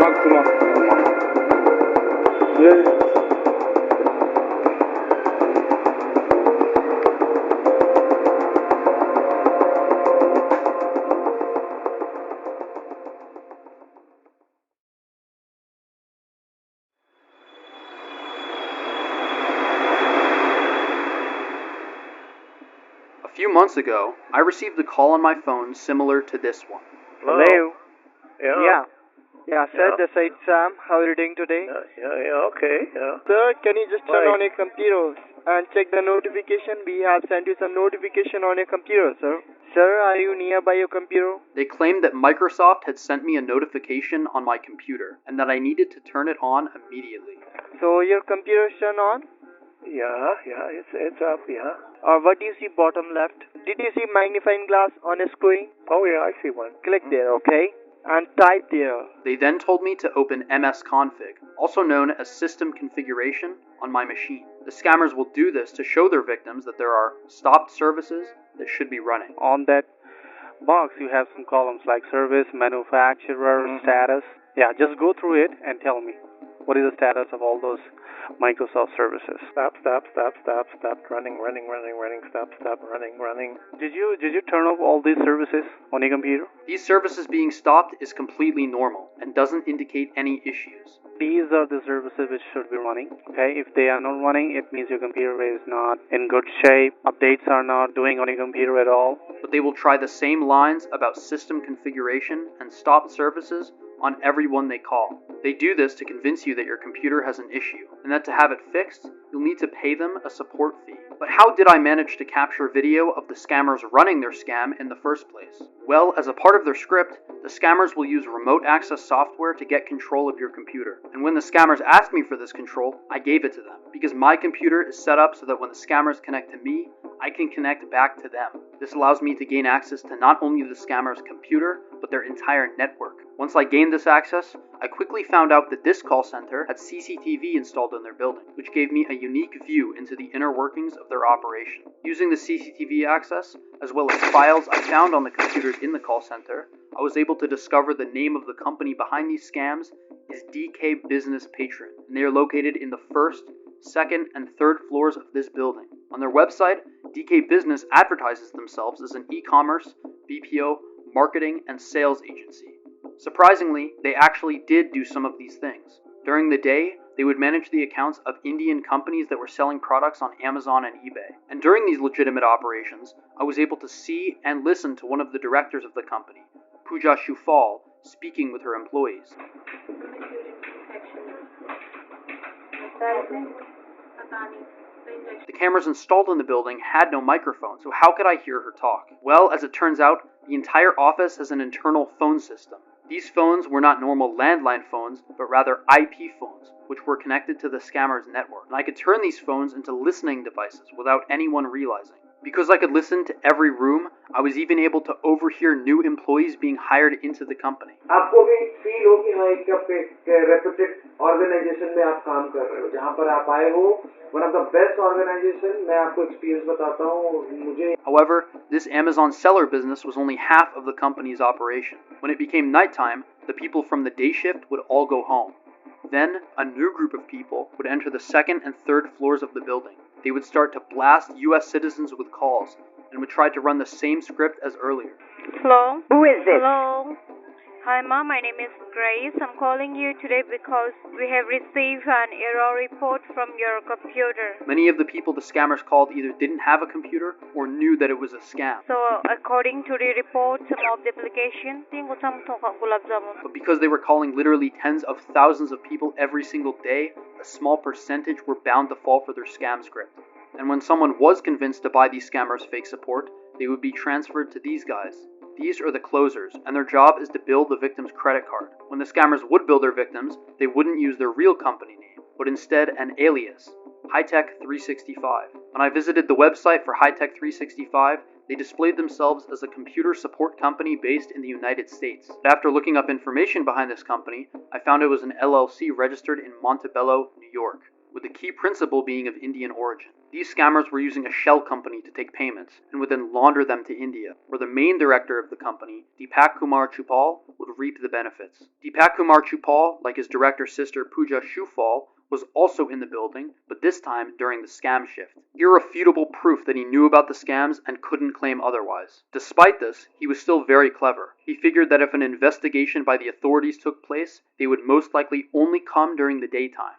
Maxima. Yeah. A few months ago, I received a call on my phone similar to this one. Hello. Yeah. Yeah, sir, Yeah. this is Sam. How are you doing today? Okay, yeah. Sir, can you just turn Right. on your computer and check the notification? We have sent you some notification on your computer, sir. Sir, are you nearby your computer? They claimed that Microsoft had sent me a notification on my computer and that I needed to turn it on immediately. So your computer is turned on? Yeah, it's up, yeah. Or what do you see bottom left? Did you see magnifying glass on a screen? Oh, yeah, I see one. Click there, okay? And type there. They then told me to open msconfig, also known as system configuration, on my machine. The scammers will do this to show their victims that there are stopped services that should be running. On that box, you have some columns like service, manufacturer, status. Yeah, just go through it and tell me what is the status of all those Microsoft services. Stop, running, stop, running. Did you turn off all these services on your computer? These services being stopped is completely normal and doesn't indicate any issues. These are the services which should be running. Okay, if they are not running, it means your computer is not in good shape. Updates are not doing on your computer at all. But they will try the same lines about system configuration and stopped services on everyone they call. They do this to convince you that your computer has an issue, and that to have it fixed, you'll need to pay them a support fee. But how did I manage to capture video of the scammers running their scam in the first place? Well, as a part of their script, the scammers will use remote access software to get control of your computer. And when the scammers asked me for this control, I gave it to them, because my computer is set up so that when the scammers connect to me, I can connect back to them. This allows me to gain access to not only the scammer's computer, but their entire network. Once I gained this access, I quickly found out that this call center had CCTV installed in their building, which gave me a unique view into the inner workings of their operation. Using the CCTV access, as well as files I found on the computers in the call center, I was able to discover the name of the company behind these scams is DK Business Patron, and they are located in the first, second, and third floors of this building. On their website, DK Business advertises themselves as an e-commerce, BPO, marketing, and sales agency. Surprisingly, they actually did do some of these things. During the day, they would manage the accounts of Indian companies that were selling products on Amazon and eBay. And during these legitimate operations, I was able to see and listen to one of the directors of the company, Pooja Shufal, speaking with her employees. The cameras installed in the building had no microphone, so how could I hear her talk? Well, as it turns out, the entire office has an internal phone system. These phones were not normal landline phones, but rather IP phones, which were connected to the scammer's network. And I could turn these phones into listening devices without anyone realizing. Because I could listen to every room, I was even able to overhear new employees being hired into the company. आपको भी feel हो कि हाँ एक reputed organisation में आप काम कर रहे हो जहाँ पर आप आए हो one of the best organisation मैं आपको एक्सपीरियंस बताता हूँ मुझे. However, this Amazon seller business was only half of the company's operation. When it became nighttime, the people from the day shift would all go home. Then, a new group of people would enter the second and third floors of the building. They would start to blast U.S. citizens with calls and would try to run the same script as earlier. Hello? Who is this? Hello? Hi, Mom. My name is Grace. I'm calling you today because we have received an error report from your computer. Many of the people the scammers called either didn't have a computer or knew that it was a scam. So, according to the report, some of the applications, But because they were calling literally tens of thousands of people every single day, a small percentage were bound to fall for their scam script. And when someone was convinced to buy these scammers' fake support, they would be transferred to these guys. These are the closers, and their job is to bill the victim's credit card. When the scammers would bill their victims, they wouldn't use their real company name, but instead an alias, Hightech 365. When I visited the website for Hightech 365, they displayed themselves as a computer support company based in the United States. But after looking up information behind this company, I found it was an LLC registered in Montebello, New York. with the key principle being of Indian origin. These scammers were using a shell company to take payments and would then launder them to India, where the main director of the company, Deepak Kumar Chupal, would reap the benefits. Deepak Kumar Chupal, like his director sister Pooja Shufal, was also in the building, but this time during the scam shift. Irrefutable proof that he knew about the scams and couldn't claim otherwise. Despite this, he was still very clever. He figured that if an investigation by the authorities took place, they would most likely only come during the daytime.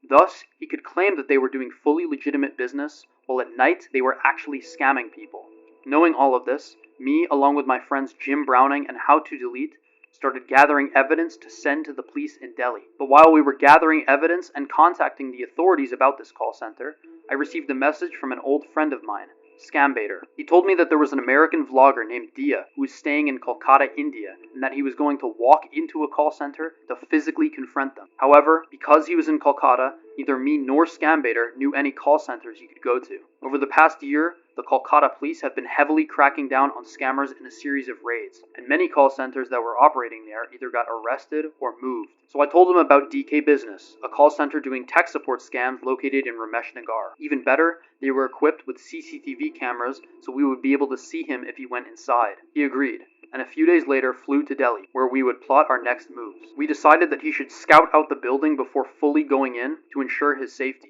Thus, he could claim that they were doing fully legitimate business, while at night they were actually scamming people. Knowing all of this, me, along with my friends Jim Browning and How to Delete, started gathering evidence to send to the police in Delhi. But while we were gathering evidence and contacting the authorities about this call center, I received a message from an old friend of mine, Scambaiter. He told me that there was an American vlogger named Dia who was staying in Kolkata, India, and that he was going to walk into a call center to physically confront them. However, because he was in Kolkata, neither me nor Scambaiter knew any call centers he could go to. Over the past year, the Kolkata police have been heavily cracking down on scammers in a series of raids, and many call centers that were operating there either got arrested or moved. So I told him about DK Business, a call center doing tech support scams located in Ramesh Nagar. Even better, they were equipped with CCTV cameras so we would be able to see him if he went inside. He agreed, and a few days later flew to Delhi, where we would plot our next moves. We decided that he should scout out the building before fully going in to ensure his safety.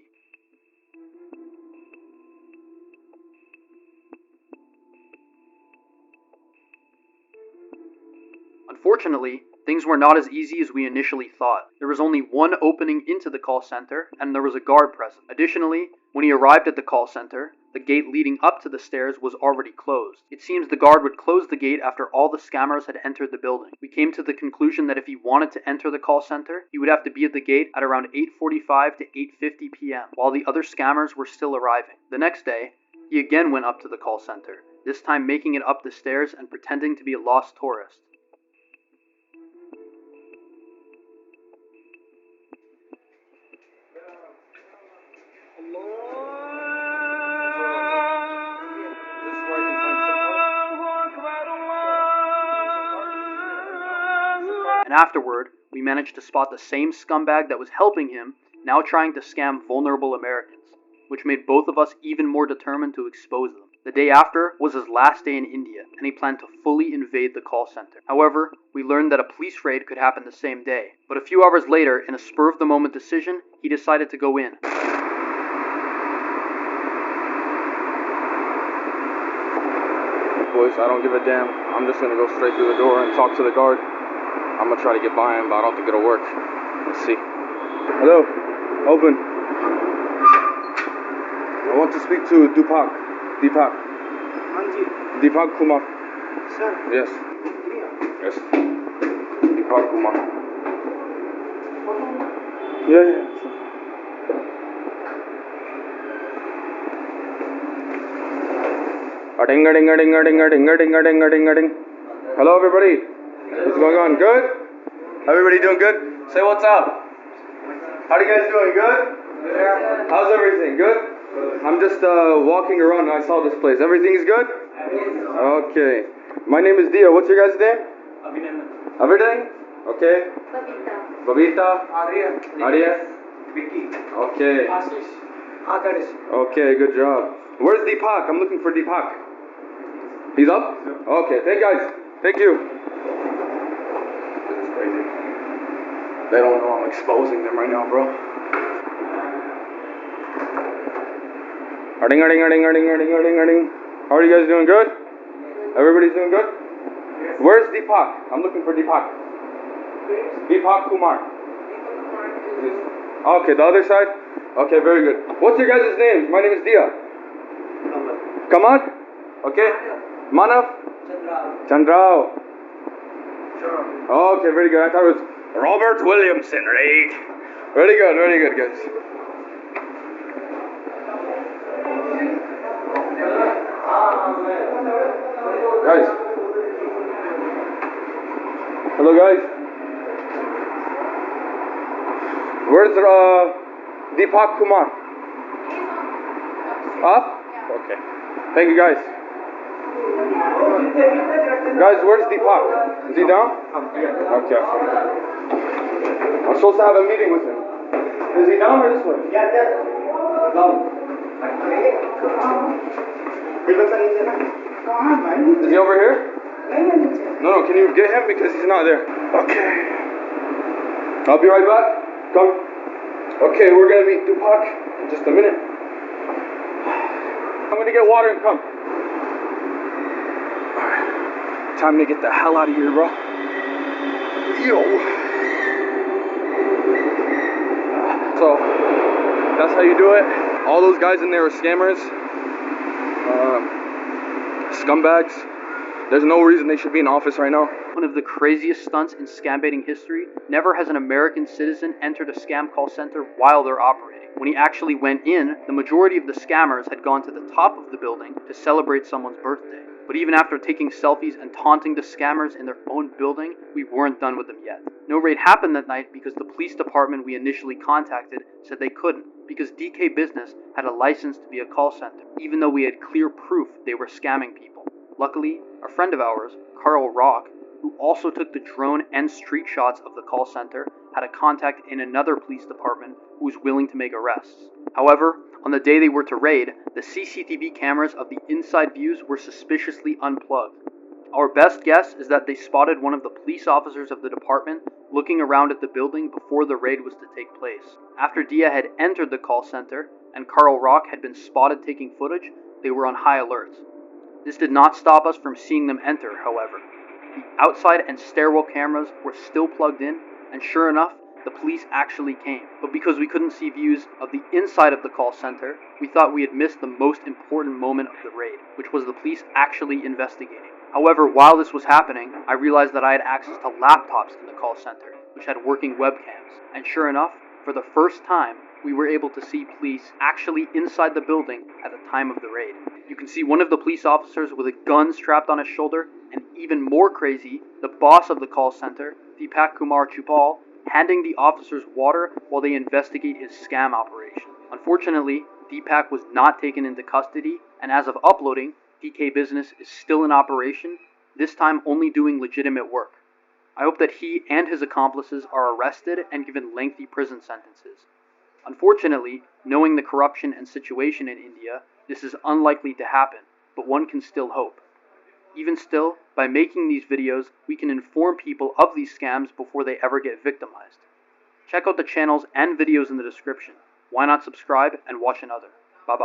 Unfortunately, things were not as easy as we initially thought. There was only one opening into the call center, and there was a guard present. Additionally, when he arrived at the call center, the gate leading up to the stairs was already closed. It seems the guard would close the gate after all the scammers had entered the building. We came to the conclusion that if he wanted to enter the call center, he would have to be at the gate at around 8:45 to 8:50 p.m., while the other scammers were still arriving. The next day, he again went up to the call center, this time making it up the stairs and pretending to be a lost tourist. And afterward, we managed to spot the same scumbag that was helping him, now trying to scam vulnerable Americans, which made both of us even more determined to expose them. The day after was his last day in India, and he planned to fully invade the call center. However, we learned that a police raid could happen the same day. But a few hours later, in a spur-of-the-moment decision, he decided to go in. Boys, I don't give a damn. I'm just gonna go straight through the door and talk to the guard. I'm gonna try to get by him, but I don't think it'll work. Let's see. Hello? Open. I want to speak to Deepak. Deepak. Deepak Kumar. Sir. Yes. Yes. Deepak Kumar. Yeah. A-ding-a-ding-a-ding-a-ding-a-ding-a-ding-a-ding-a-ding. Hello, everybody. What's going on? Good? Everybody doing good? Say what's up. How are you guys doing? Good? Yeah. How's everything? Good? I'm just walking around and I saw this place. Everything's good? Okay. My name is Dia. What's your guys' name? Everything? Okay. Babita. Arya. Vicky. Okay. Ashish. Akash. Okay, good job. Where's Deepak? I'm looking for Deepak. He's up? Okay, thank you guys. Thank you. This is crazy. They don't know I'm exposing them right now, bro. Ding, ding, ding, ding, ding, ding, ding. How are you guys doing? Good? Everybody's doing good? Where's Deepak? I'm looking for Deepak. Deepak Kumar. Okay, the other side? Okay, very good. What's your guys' names? My name is Dia. Kamal? Okay. Manav? Chandrao. Okay, very good. I thought it was Robert Williamson, right? Very good, guys. Guys. Hello, guys. Where's Deepak Kumar? Up? Okay. Thank you, guys. Guys, where's Deepak? Is he down? Okay. I'm supposed to have a meeting with him. Is he down or this way? Yes, yes. Down. Is he over here? No, can you get him because he's not there? Okay. I'll be right back. Come. Okay, we're gonna meet Tupac in just a minute. I'm gonna get water and come. Alright. Time to get the hell out of here, bro. Yo. So, that's how you do it. All those guys in there are scammers. Scumbags. There's no reason they should be in office right now. One of the craziest stunts in scam baiting history. Never has an American citizen entered a scam call center while they're operating. When he actually went in, the majority of the scammers had gone to the top of the building to celebrate someone's birthday. But even after taking selfies and taunting the scammers in their own building, we weren't done with them yet. No raid happened that night because the police department we initially contacted said they couldn't, because DK Business had a license to be a call center, even though we had clear proof they were scamming people. Luckily, a friend of ours, Carl Rock, who also took the drone and street shots of the call center, had a contact in another police department who was willing to make arrests. However, on the day they were to raid, the CCTV cameras of the inside views were suspiciously unplugged. Our best guess is that they spotted one of the police officers of the department looking around at the building before the raid was to take place. After Dia had entered the call center and Carl Rock had been spotted taking footage, they were on high alert. This did not stop us from seeing them enter, however. The outside and stairwell cameras were still plugged in, and sure enough, the police actually came. But because we couldn't see views of the inside of the call center, we thought we had missed the most important moment of the raid, which was the police actually investigating. However, while this was happening, I realized that I had access to laptops in the call center, which had working webcams. And sure enough, for the first time, we were able to see police actually inside the building at the time of the raid. You can see one of the police officers with a gun strapped on his shoulder, and even more crazy, the boss of the call center, Deepak Kumar Chupal, handing the officers water while they investigate his scam operation. Unfortunately, Deepak was not taken into custody, and as of uploading, DK Business is still in operation, this time only doing legitimate work. I hope that he and his accomplices are arrested and given lengthy prison sentences. Unfortunately, knowing the corruption and situation in India, this is unlikely to happen, but one can still hope. Even still, by making these videos, we can inform people of these scams before they ever get victimized. Check out the channels and videos in the description. Why not subscribe and watch another?